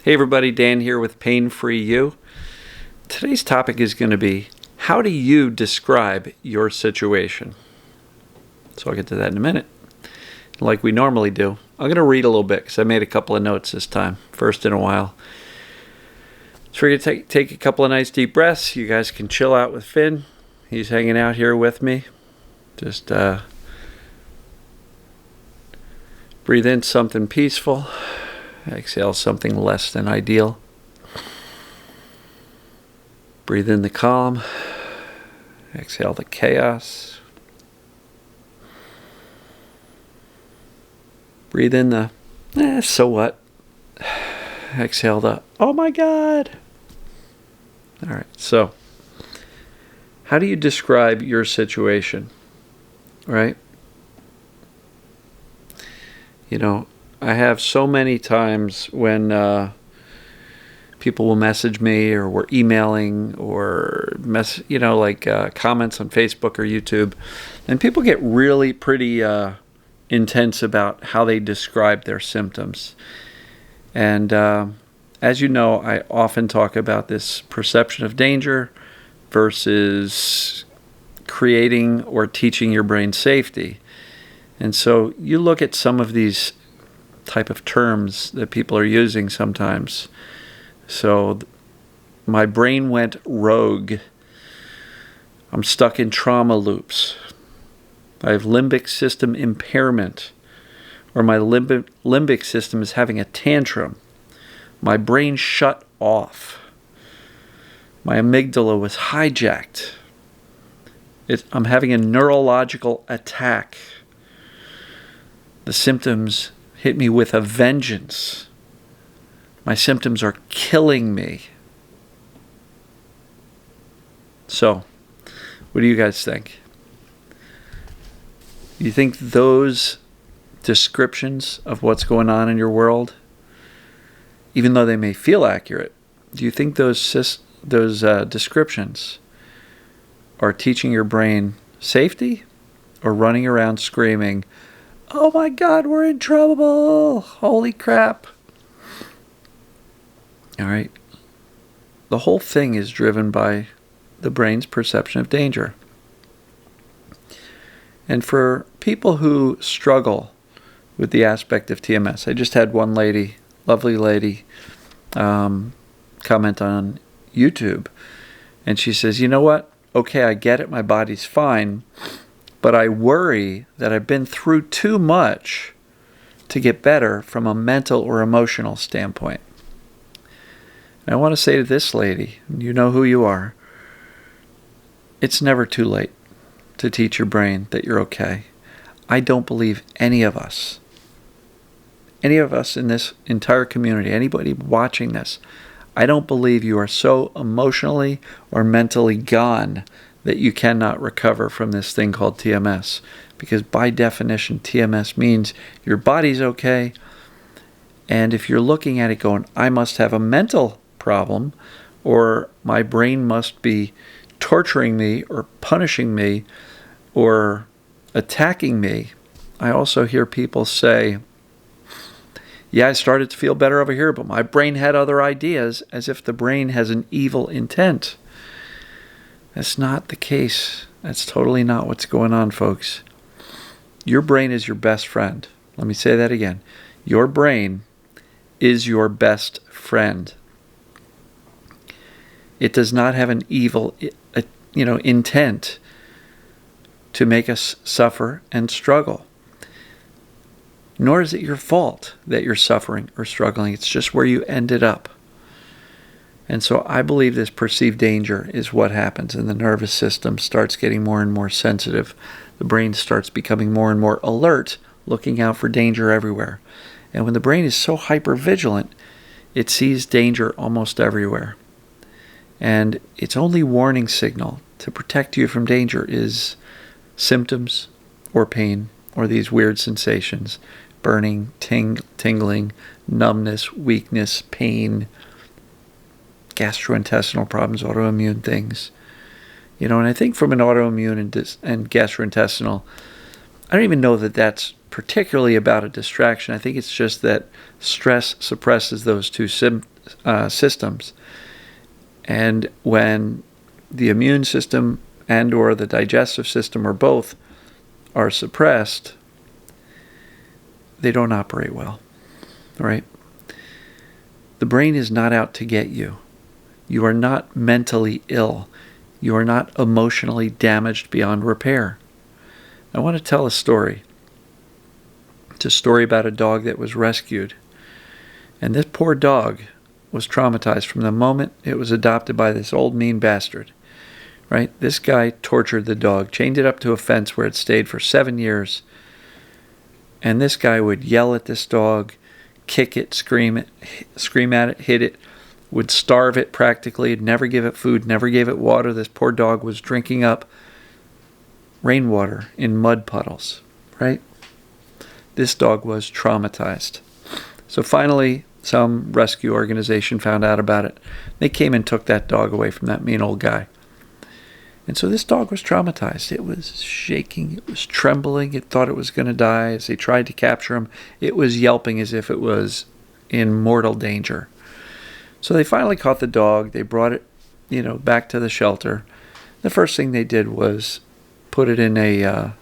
Hey everybody, Dan here with Pain Free You. Today's topic is going to be, how do you describe your situation? So I'll get to that in a minute. Like we normally do, I'm going to read a little bit because I made a couple of notes this time, first in a while. So we're going to take a couple of nice deep breaths. You guys can chill out with Finn. He's hanging out here with me. Just breathe in something peaceful. Exhale something less than ideal. Breathe in the calm. Exhale the chaos. Breathe in the, so what? Exhale the, oh my God. All right, so how do you describe your situation? Right? You know, I have so many times when people will message me, or we're emailing, or comments on Facebook or YouTube, and people get really pretty intense about how they describe their symptoms. And as you know, I often talk about this perception of danger versus creating or teaching your brain safety. And so you look at some of these type of terms that people are using sometimes. So my brain went rogue. I'm stuck in trauma loops. I have limbic system impairment, or my limbic system is having a tantrum. My brain shut off. My amygdala was hijacked. I'm having a neurological attack. The symptoms hit me with a vengeance. My symptoms are killing me. So, what do you guys think? You think those descriptions of what's going on in your world, even though they may feel accurate, do you think those descriptions are teaching your brain safety, or running around screaming, oh my God, we're in trouble! Holy crap! All right. The whole thing is driven by the brain's perception of danger. And for people who struggle with the aspect of TMS, I just had one lady, lovely lady, comment on YouTube, and she says, you know what? Okay, I get it, my body's fine, but I worry that I've been through too much to get better from a mental or emotional standpoint. And I want to say to this lady, you know who you are, it's never too late to teach your brain that you're okay. I don't believe any of us in this entire community, anybody watching this, I don't believe you are so emotionally or mentally gone that you cannot recover from this thing called TMS. Because by definition, TMS means your body's okay. And if you're looking at it going, I must have a mental problem, or my brain must be torturing me or punishing me or attacking me, I also hear people say, yeah, I started to feel better over here, but my brain had other ideas, as if the brain has an evil intent. That's not the case. That's totally not what's going on, folks. Your brain is your best friend. Let me say that again. Your brain is your best friend. It does not have an evil, intent to make us suffer and struggle. Nor is it your fault that you're suffering or struggling. It's just where you ended up. And so I believe this perceived danger is what happens, and the nervous system starts getting more and more sensitive. The brain starts becoming more and more alert, looking out for danger everywhere. And when the brain is so hypervigilant, it sees danger almost everywhere. And its only warning signal to protect you from danger is symptoms or pain or these weird sensations. Burning, tingling, numbness, weakness, pain, gastrointestinal problems, autoimmune things. And I think from an autoimmune and gastrointestinal, I don't even know that that's particularly about a distraction. I think it's just that stress suppresses those two systems. And when the immune system and or the digestive system or both are suppressed, they don't operate well, right? The brain is not out to get you. You are not mentally ill. You are not emotionally damaged beyond repair. I want to tell a story. It's a story about a dog that was rescued. And this poor dog was traumatized from the moment it was adopted by this old mean bastard. Right? This guy tortured the dog, chained it up to a fence where it stayed for 7 years. And this guy would yell at this dog, kick it, scream at it, hit it, would starve it practically, never give it food, never gave it water. This poor dog was drinking up rainwater in mud puddles, right? This dog was traumatized. So finally, some rescue organization found out about it. They came and took that dog away from that mean old guy. And so this dog was traumatized. It was shaking. It was trembling. It thought it was going to die. As they tried to capture him, it was yelping as if it was in mortal danger. So they finally caught the dog. They brought it, back to the shelter. The first thing they did was put it in in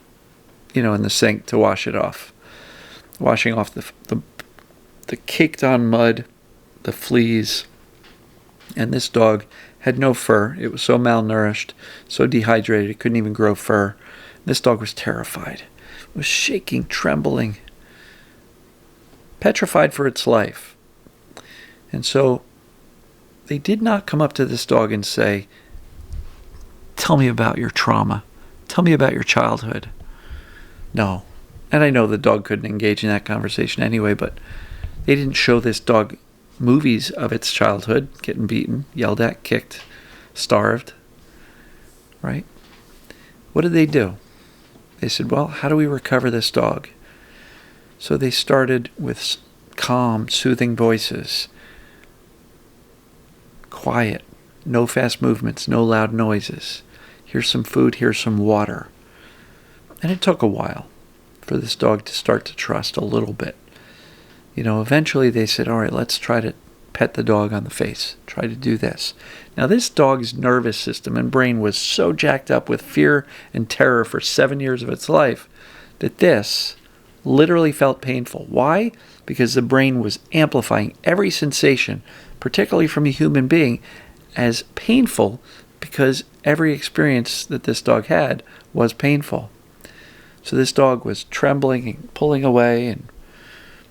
the sink to wash it off. Washing off the caked on mud, the fleas. And this dog had no fur. It was so malnourished, so dehydrated, it couldn't even grow fur. This dog was terrified. It was shaking, trembling, petrified for its life. And so they did not come up to this dog and say, "Tell me about your trauma. Tell me about your childhood." No. And I know the dog couldn't engage in that conversation anyway, but they didn't show this dog movies of its childhood, getting beaten, yelled at, kicked, starved, right? What did they do? They said, well, how do we recover this dog? So they started with calm, soothing voices, quiet, no fast movements, no loud noises. Here's some food, here's some water. And it took a while for this dog to start to trust a little bit. Eventually they said, all right, let's try to pet the dog on the face. Try to do this. Now, this dog's nervous system and brain was so jacked up with fear and terror for 7 years of its life that this literally felt painful. Why? Because the brain was amplifying every sensation, particularly from a human being, as painful because every experience that this dog had was painful. So this dog was trembling and pulling away, and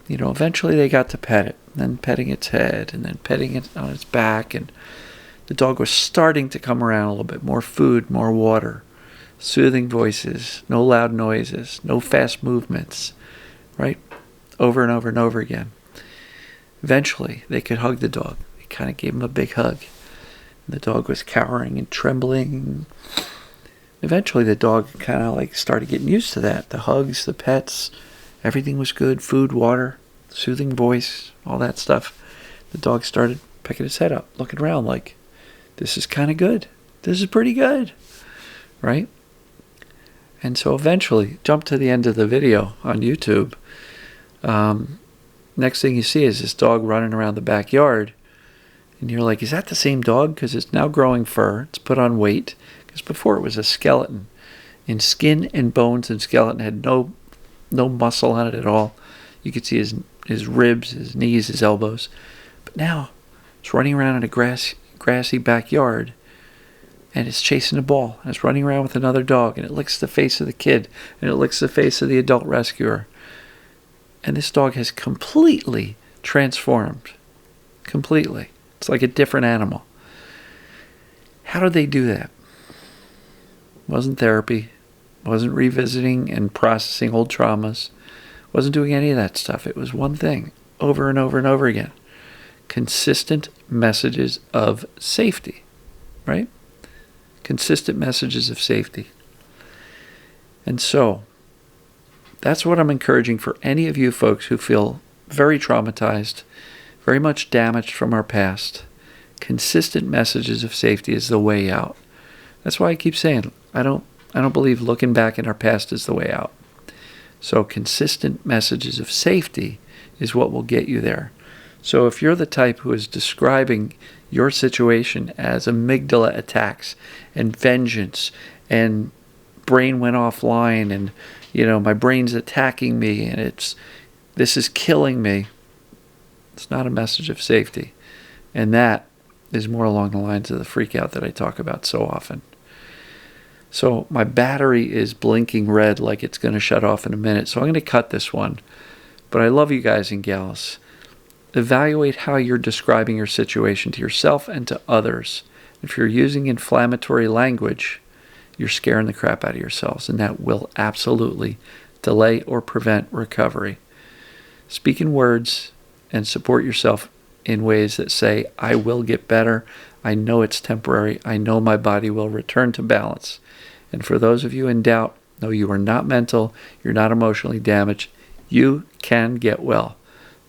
eventually they got to pet it, and then petting its head, and then petting it on its back, and the dog was starting to come around a little bit. More food, more water, soothing voices, no loud noises, no fast movements, right? Over and over and over again. Eventually, they could hug the dog. They kind of gave him a big hug. And the dog was cowering and trembling. Eventually, the dog kind of started getting used to that. The hugs, the pets, everything was good. Food, water, soothing voice, all that stuff. The dog started picking his head up, looking around like, this is kind of good. This is pretty good, right? And so eventually, jump to the end of the video on YouTube. Next thing you see is this dog running around the backyard. And you're like, is that the same dog? Because it's now growing fur. It's put on weight. Because before it was a skeleton. In skin and bones and skeleton. Had no muscle on it at all. You could see his ribs, his knees, his elbows. But now it's running around in a grassy backyard. And it's chasing a ball. And it's running around with another dog. And it licks the face of the kid. And it licks the face of the adult rescuer. And this dog has completely transformed. Completely. It's like a different animal. How did they do that? Wasn't therapy. Wasn't revisiting and processing old traumas. Wasn't doing any of that stuff. It was one thing. Over and over and over again. Consistent messages of safety. Right? Consistent messages of safety. And so, that's what I'm encouraging for any of you folks who feel very traumatized, very much damaged from our past. Consistent messages of safety is the way out. That's why I keep saying I don't believe looking back in our past is the way out. So consistent messages of safety is what will get you there. So if you're the type who is describing your situation as amygdala attacks and vengeance and brain went offline and, my brain's attacking me and this is killing me, it's not a message of safety. And that is more along the lines of the freak out that I talk about so often. So my battery is blinking red like it's going to shut off in a minute. So I'm going to cut this one. But I love you guys and gals. Evaluate how you're describing your situation to yourself and to others. If you're using inflammatory language, you're scaring the crap out of yourselves, and that will absolutely delay or prevent recovery. Speak in words and support yourself in ways that say, I will get better. I know it's temporary. I know my body will return to balance. And for those of you in doubt, no, you are not mental. You're not emotionally damaged. You can get well.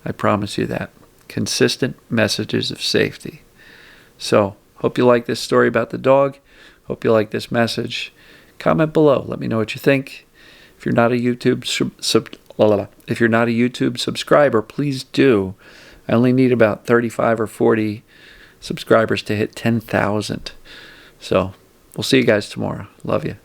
I promise you that. Consistent messages of safety. So, hope you like this story about the dog. Hope you like this message. Comment below. Let me know what you think. If you're not a YouTube subscriber, please do. I only need about 35 or 40 subscribers to hit 10,000. So, we'll see you guys tomorrow. Love you.